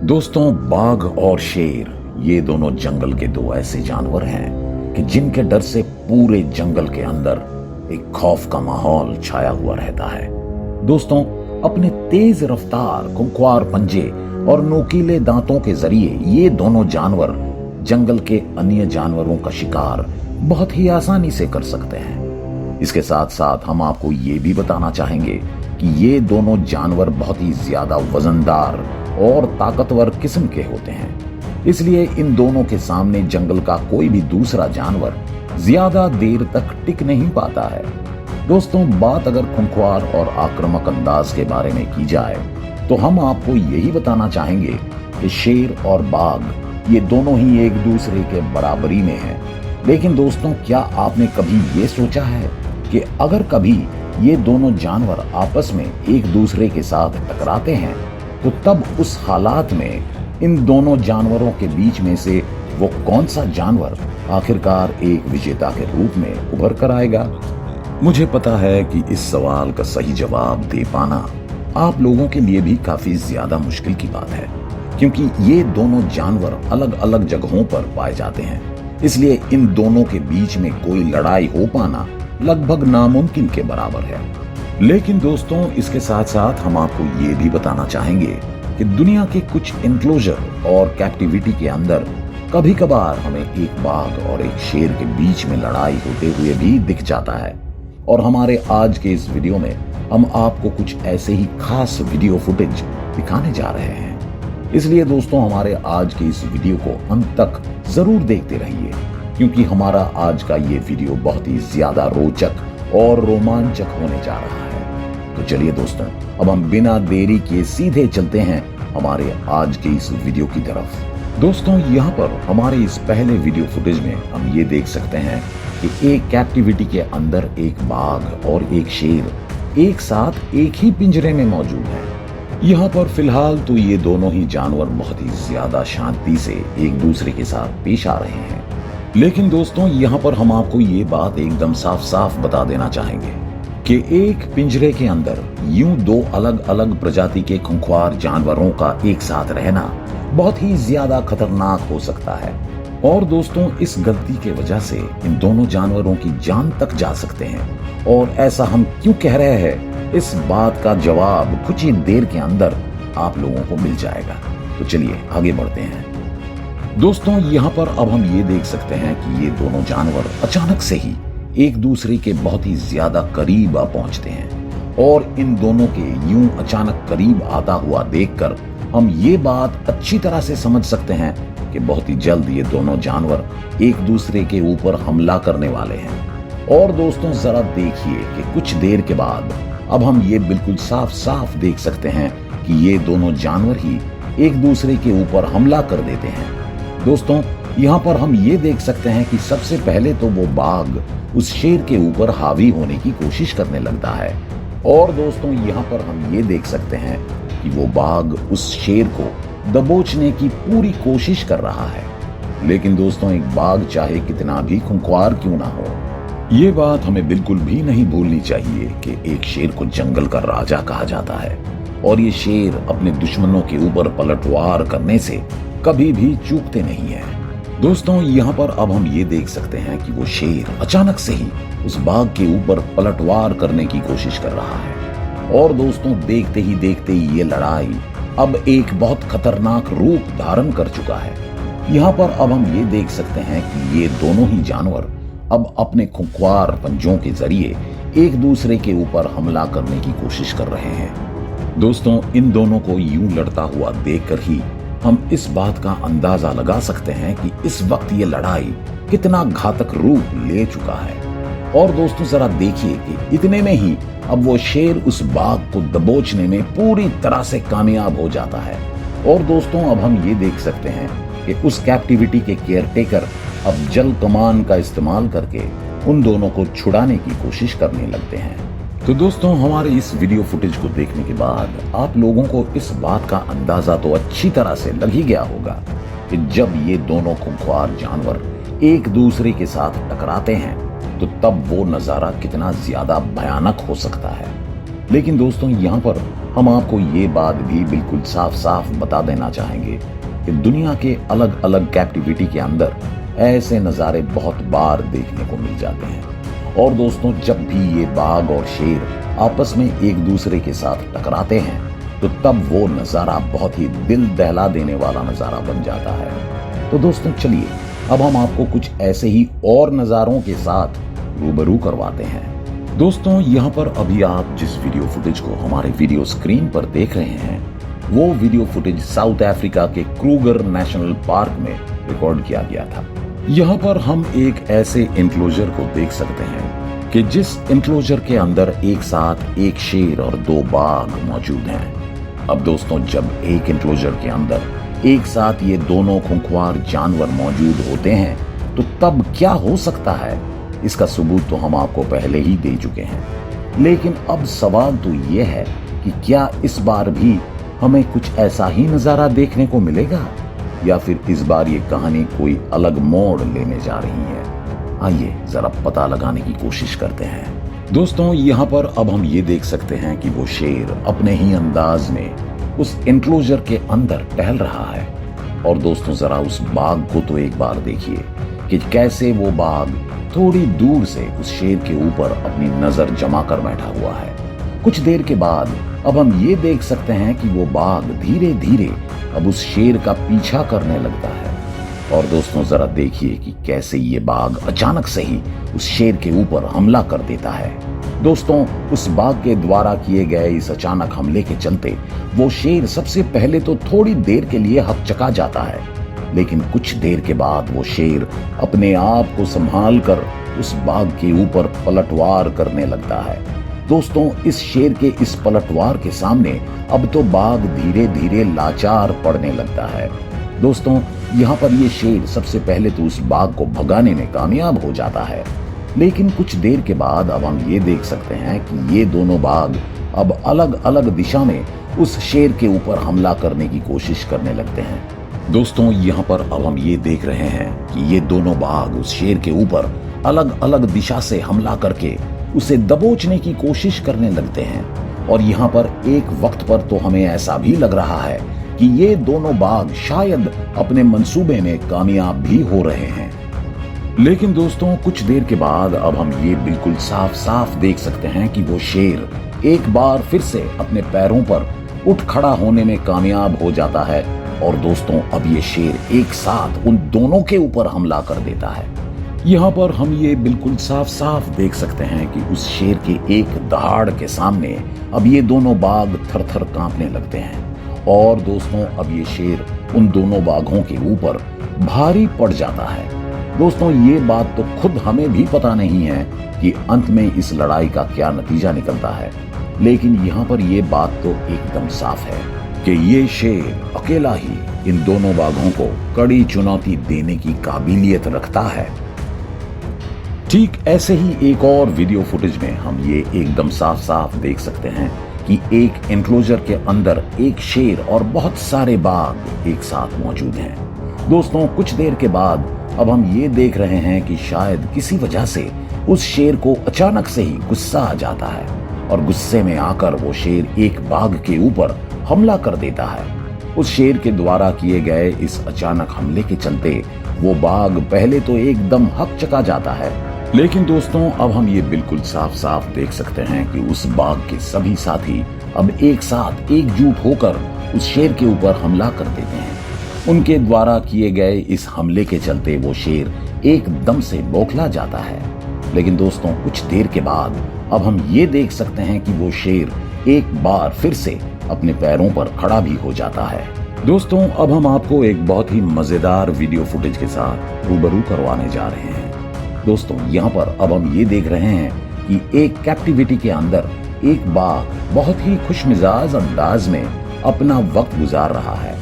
दोस्तों, बाघ और शेर ये दोनों जंगल के दो ऐसे जानवर हैं कि जिनके डर से पूरे जंगल के अंदर एक खौफ का माहौल छाया हुआ रहता है। दोस्तों, अपने तेज रफ्तार, खुंखार पंजे और नोकीले दांतों के जरिए ये दोनों जानवर जंगल के अन्य जानवरों का शिकार बहुत ही आसानी से कर सकते हैं। इसके साथ साथ हम आपको ये भी बताना चाहेंगे कि ये दोनों जानवर बहुत ही ज्यादा वजनदार और ताकतवर किस्म के होते हैं। इसलिए इन दोनों के सामने जंगल का कोई भी दूसरा जानवर ज्यादा देर तक टिक नहीं पाता है। दोस्तों, बात अगर खुंखार और आक्रामक अंदाज के बारे में की जाए तो हम आपको यही बताना चाहेंगे कि शेर और बाघ ये दोनों ही एक दूसरे के बराबरी में हैं। लेकिन दोस्तों, क्या आपने कभी ये सोचा है कि अगर कभी ये दोनों जानवर आपस में एक दूसरे के साथ टकराते हैं तो तब उस हालात में इन दोनों जानवरों के बीच में से वो कौन सा जानवर आखिरकार एक विजेता के रूप में उभर कर आएगा? मुझे पता है कि इस सवाल का सही जवाब दे पाना आप लोगों के लिए भी काफी ज्यादा मुश्किल की बात है, क्योंकि ये दोनों जानवर अलग अलग जगहों पर पाए जाते हैं। इसलिए इन दोनों के बीच में कोई लड़ाई हो पाना लगभग नामुमकिन के बराबर है। लेकिन दोस्तों, इसके साथ साथ हम आपको ये भी बताना चाहेंगे कि दुनिया के कुछ एनक्लोजर और कैप्टिविटी के अंदर कभी कभार हमें एक बाघ और एक शेर के बीच में लड़ाई होते हुए भी दिख जाता है। और हमारे आज के इस वीडियो में हम आपको कुछ ऐसे ही खास वीडियो फुटेज दिखाने जा रहे हैं। इसलिए दोस्तों, हमारे आज के इस वीडियो को अंत तक जरूर देखते रहिए, क्योंकि हमारा आज का ये वीडियो बहुत ही ज्यादा रोचक और रोमांचक होने जा रहा है। तो चलिए दोस्तों, अब हम बिना देरी के सीधे चलते हैं हमारे आज के इस वीडियो की तरफ। दोस्तों, यहाँ पर हमारे इस पहले वीडियो फुटेज में हम ये देख सकते हैं कि एक कैप्टिविटी के अंदर एक बाघ और एक शेर एक साथ एक ही पिंजरे में मौजूद हैं। यहाँ पर फिलहाल तो ये दोनों ही जानवर बहुत ही ज्यादा शांति से एक दूसरे के साथ पेश आ रहे हैं। लेकिन दोस्तों, यहाँ पर हम आपको ये बात एकदम साफ साफ बता देना चाहेंगे कि एक पिंजरे के अंदर यूं दो अलग अलग प्रजाति के खुंखार जानवरों का एक साथ रहना बहुत ही ज्यादा खतरनाक हो सकता है। और दोस्तों, इस गलती के वजह से इन दोनों जानवरों की जान तक जा सकते हैं। और ऐसा हम क्यों कह रहे हैं, इस बात का जवाब कुछ ही देर के अंदर आप लोगों को मिल जाएगा। तो चलिए आगे बढ़ते हैं। दोस्तों, यहाँ पर अब हम ये देख सकते हैं कि ये दोनों जानवर अचानक से ही एक दूसरे के बहुत ही ज्यादा करीब आ पहुंचते हैं। और इन दोनों के यूं अचानक करीब आता हुआ देखकर हम ये बात अच्छी तरह से समझ सकते हैं कि बहुत ही जल्द ये दोनों जानवर एक दूसरे के ऊपर हमला करने वाले हैं। और दोस्तों, जरा देखिए कि कुछ देर के बाद अब हम ये बिल्कुल साफ साफ देख सकते हैं कि ये दोनों जानवर ही एक दूसरे के ऊपर हमला कर देते हैं। दोस्तों, यहाँ पर हम ये देख सकते हैं कि सबसे पहले तो वो बाघ उस शेर के ऊपर हावी होने की कोशिश करने लगता है। और दोस्तों, यहाँ पर हम ये देख सकते हैं कि वो बाघ उस शेर को दबोचने की पूरी कोशिश कर रहा है। लेकिन दोस्तों, एक बाघ चाहे कितना भी खुंखार क्यों ना हो, ये बात हमें बिल्कुल भी नहीं भूलनी चाहिए कि एक शेर को जंगल का राजा कहा जाता है। और ये शेर अपने दुश्मनों के ऊपर पलटवार करने से कभी भी चूकते नहीं है। दोस्तों, यहाँ पर अब हम ये देख सकते हैं कि वो शेर अचानक से ही उस बाघ के ऊपर पलटवार करने की कोशिश कर रहा है। और दोस्तों, देखते ही देखते ये लड़ाई अब एक बहुत खतरनाक रूप धारण कर चुका है। यहाँ पर अब हम ये देख सकते हैं कि ये दोनों ही जानवर अब अपने खुंखार पंजों के जरिए एक दूसरे के ऊपर हमला करने की कोशिश कर रहे हैं। दोस्तों, इन दोनों को यूं लड़ता हुआ देखकर ही हम इस बात का अंदाजा लगा सकते हैं कि इस वक्त ये लड़ाई कितना घातक रूप ले चुका है। और दोस्तों, जरा देखिए कि इतने में ही अब वो शेर उस बाघ को दबोचने में पूरी तरह से कामयाब हो जाता है। और दोस्तों, अब हम ये देख सकते हैं कि उस कैप्टिविटी के केयरटेकर अब जल कमान का इस्तेमाल करके उन दोनों को छुड़ाने की कोशिश करने लगते हैं। तो दोस्तों, हमारे इस वीडियो फुटेज को देखने के बाद आप लोगों को इस बात का अंदाजा तो अच्छी तरह से लग ही गया होगा कि जब ये दोनों खुंखार जानवर एक दूसरे के साथ टकराते हैं तो तब वो नजारा कितना ज्यादा भयानक हो सकता है। लेकिन दोस्तों, यहाँ पर हम आपको ये बात भी बिल्कुल साफ साफ बता देना चाहेंगे कि दुनिया के अलग अलग कैप्टिविटी के अंदर ऐसे नज़ारे बहुत बार देखने को मिल जाते हैं। और दोस्तों, जब भी ये बाघ और शेर आपस में एक दूसरे के साथ टकराते हैं तो तब वो नज़ारा बहुत ही दिल दहला देने वाला नज़ारा बन जाता है। तो दोस्तों चलिए अब हम आपको कुछ ऐसे ही और नज़ारों के साथ रूबरू करवाते हैं। दोस्तों, यहाँ पर अभी आप जिस वीडियो फुटेज को हमारे वीडियो स्क्रीन पर देख रहे हैं वो वीडियो फुटेज साउथ अफ्रीका के क्रूगर नेशनल पार्क में रिकॉर्ड किया गया था। यहाँ पर हम एक ऐसे एनक्लोजर को देख सकते हैं कि जिस एनक्लोजर के अंदर एक साथ एक शेर और 2 बाघ मौजूद हैं। अब दोस्तों, जब एक एनक्लोजर के अंदर एक साथ ये दोनों खूंखार जानवर मौजूद होते हैं तो तब क्या हो सकता है, इसका सबूत तो हम आपको पहले ही दे चुके हैं। लेकिन अब सवाल तो ये है कि क्या इस बार भी हमें कुछ ऐसा ही नजारा देखने को मिलेगा या फिर इस बार ये कहानी कोई अलग मोड़ लेने जा रही है। आइए जरा पता लगाने की कोशिश करते हैं। दोस्तों, यहाँ पर अब हम ये देख सकते हैं कि वो शेर अपने ही अंदाज में उस एनक्लोजर के अंदर टहल रहा है। और दोस्तों, जरा उस बाघ को तो एक बार देखिए कि कैसे वो बाघ थोड़ी दूर से उस शेर के ऊपर अपनी नजर जमा कर बैठा हुआ है। कुछ देर के बाद अब हम ये देख सकते हैं कि वो बाघ धीरे धीरे अब उस शेर का पीछा करने लगता है। और दोस्तों, जरा देखिए कि कैसे ये बाघ अचानक से ही उस शेर के ऊपर हमला कर देता है। दोस्तों, उस बाघ के द्वारा किए गए इस अचानक हमले के चलते वो शेर सबसे पहले तो थोड़ी देर के लिए हकचका जाता है, लेकिन कुछ देर के बाद वो शेर अपने आप को संभाल कर उस बाघ के ऊपर पलटवार करने लगता है। दोस्तों, इस शेर के इस पलटवार के सामने अब तो बाघ धीरे धीरे लाचार पड़ने लगता है। दोस्तों, यहाँ पर ये शेर सबसे पहले तो उस बाघ को भगाने में कामयाब हो जाता है, लेकिन कुछ देर के बाद अब हम ये देख सकते हैं कि ये दोनों बाघ अब अलग अलग दिशा में उस शेर के ऊपर हमला करने की कोशिश करने लगते हैं। दोस्तों, यहाँ पर अब हम ये देख रहे हैं कि ये दोनों बाघ उस शेर के ऊपर अलग अलग दिशा से हमला करके उसे दबोचने की कोशिश करने लगते हैं। और यहाँ पर एक वक्त पर तो हमें ऐसा भी लग रहा है कि ये दोनों बाघ शायद अपने मंसूबे में कामयाब भी हो रहे हैं। लेकिन दोस्तों, कुछ देर के बाद अब हम ये बिल्कुल साफ साफ देख सकते हैं कि वो शेर एक बार फिर से अपने पैरों पर उठ खड़ा होने में कामयाब हो जाता है। और दोस्तों, अब ये शेर एक साथ उन दोनों के ऊपर हमला कर देता है। यहाँ पर हम ये बिल्कुल साफ साफ देख सकते हैं कि उस शेर के एक दहाड़ के सामने अब ये दोनों बाघ थर थर कांपने लगते हैं। और दोस्तों, अब ये शेर उन दोनों बाघों के ऊपर भारी पड़ जाता है। दोस्तों, ये बात तो खुद हमें भी पता नहीं है कि अंत में इस लड़ाई का क्या नतीजा निकलता है, लेकिन यहाँ पर ये बात तो एकदम साफ है कि ये शेर अकेला ही इन दोनों बाघों को कड़ी चुनौती देने की काबिलियत रखता है। ठीक ऐसे ही एक और वीडियो फुटेज में हम ये एकदम साफ साफ देख सकते हैं कि एक एनक्लोजर के अंदर एक शेर और बहुत सारे बाघ एक साथ मौजूद हैं। दोस्तों, कुछ देर के बाद अब हम ये देख रहे हैं कि शायद किसी वजह से उस शेर को अचानक से ही गुस्सा आ जाता है और गुस्से में आकर वो शेर एक बाघ के ऊपर हमला कर देता है। उस शेर के द्वारा किए गए इस अचानक हमले के चलते वो बाघ पहले तो एकदम हकचका जाता है, लेकिन दोस्तों, अब हम ये बिल्कुल साफ साफ देख सकते हैं कि उस बाघ के सभी साथी अब एक साथ एकजुट होकर उस शेर के ऊपर हमला कर देते हैं। उनके द्वारा किए गए इस हमले के चलते वो शेर एकदम से बौखला जाता है। लेकिन दोस्तों, कुछ देर के बाद अब हम ये देख सकते हैं कि वो शेर एक बार फिर से अपने पैरों पर खड़ा भी हो जाता है। दोस्तों, अब हम आपको एक बहुत ही मजेदार वीडियो फुटेज के साथ रूबरू करवाने जा रहे हैं। दोस्तों, यहाँ पर अब हम ये देख रहे हैं कि एक कैप्टिविटी के अंदर एक बाघ बहुत ही खुशमिजाज अंदाज में अपना वक्त गुजार रहा है।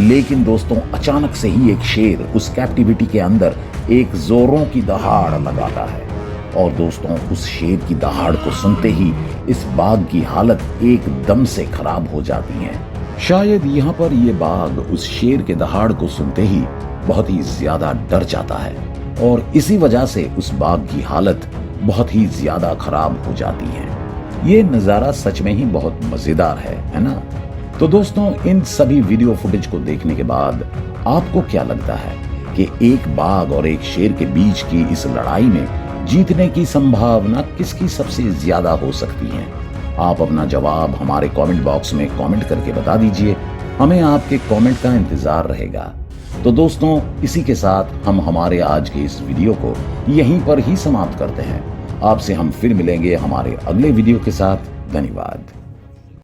लेकिन दोस्तों, अचानक से ही एक शेर उस कैप्टिविटी के अंदर एक जोरों की दहाड़ लगाता है। और दोस्तों, उस शेर की दहाड़ को सुनते ही इस बाघ की हालत एकदम से खराब हो जाती है। शायद यहाँ पर ये बाघ उस शेर के दहाड़ को सुनते ही बहुत ही ज्यादा डर जाता है और इसी वजह से उस बाघ की हालत बहुत ही ज्यादा खराब हो जाती है। ये नजारा सच में ही बहुत मजेदार है ना? तो दोस्तों, इन सभी वीडियो फुटेज को देखने के बाद आपको क्या लगता है कि एक बाघ और एक शेर के बीच की इस लड़ाई में जीतने की संभावना किसकी सबसे ज्यादा हो सकती है? आप अपना जवाब हमारे कमेंट बॉक्स में कमेंट करके बता दीजिए। हमें आपके कमेंट का इंतजार रहेगा। तो दोस्तों, इसी के साथ हम हमारे आज के इस वीडियो को यहीं पर ही समाप्त करते हैं। आपसे हम फिर मिलेंगे हमारे अगले वीडियो के साथ। धन्यवाद।